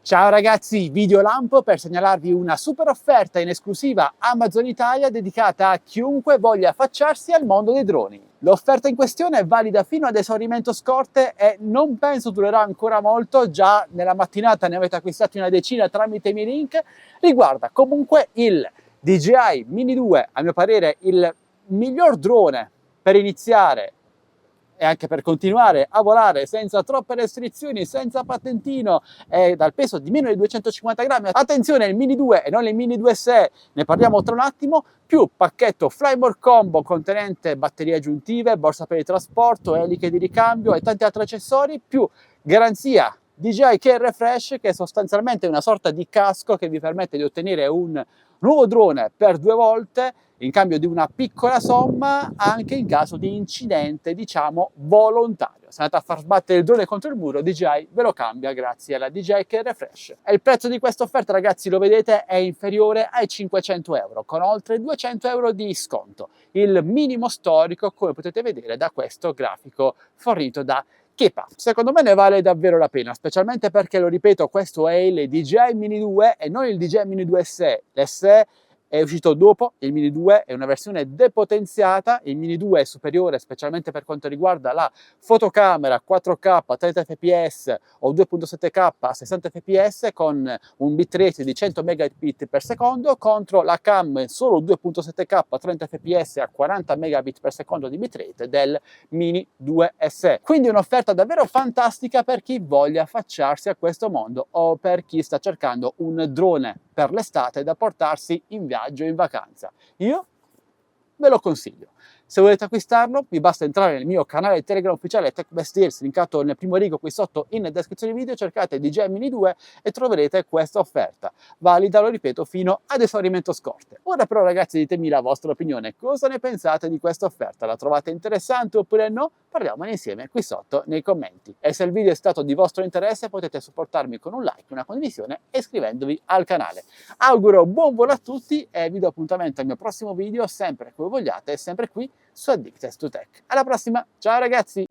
Ciao ragazzi, Videolampo per segnalarvi una super offerta in esclusiva Amazon Italia dedicata a chiunque voglia affacciarsi al mondo dei droni. L'offerta in questione è valida fino ad esaurimento scorte e non penso durerà ancora molto, già nella mattinata ne avete acquistati una decina tramite i miei link. Riguarda comunque il DJI Mini 2, a mio parere il miglior drone per iniziare e anche per continuare a volare senza troppe restrizioni, senza patentino e dal peso di meno di 250 grammi. Attenzione, il Mini 2 e non il Mini 2 SE, ne parliamo tra un attimo, più pacchetto Flymore Combo contenente batterie aggiuntive, borsa per il trasporto, eliche di ricambio e tanti altri accessori, più garanzia DJI Care Refresh, che è sostanzialmente una sorta di casco che vi permette di ottenere un nuovo drone per 2 volte in cambio di una piccola somma anche in caso di incidente, diciamo, volontario. Se andate a far sbattere il drone contro il muro, DJI ve lo cambia grazie alla DJI Care Refresh. E il prezzo di questa offerta, ragazzi, lo vedete, è inferiore ai 500 euro, con oltre 200 euro di sconto. Il minimo storico, come potete vedere da questo grafico fornito da Kepa. Secondo me ne vale davvero la pena, specialmente perché, lo ripeto, questo è il DJI Mini 2 e non il DJI Mini 2 SE. L'SE è uscito dopo, il Mini 2 è una versione depotenziata, il Mini 2 è superiore specialmente per quanto riguarda la fotocamera 4K a 30 fps o 2.7K a 60 fps con un bitrate di 100 megabit per secondo contro la cam solo 2.7K a 30 fps a 40 megabit per secondo di bitrate del Mini 2 SE. Quindi un'offerta davvero fantastica per chi voglia affacciarsi a questo mondo o per chi sta cercando un drone per l'estate da portarsi in viaggio, in vacanza. Io ve lo consiglio. Se volete acquistarlo, vi basta entrare nel mio canale Telegram ufficiale TechBest Deals, linkato nel primo rigo qui sotto in descrizione video, cercate DJI Mini 2 e troverete questa offerta, valida, lo ripeto, fino ad esaurimento scorte. Ora però, ragazzi, ditemi la vostra opinione, cosa ne pensate di questa offerta? La trovate interessante oppure no? Parliamone insieme qui sotto nei commenti. E se il video è stato di vostro interesse, potete supportarmi con un like, una condivisione e iscrivendovi al canale. Auguro buon volo a tutti e vi do appuntamento al mio prossimo video, sempre come vogliate e sempre qui su Addicted to Tech. Alla prossima, ciao ragazzi!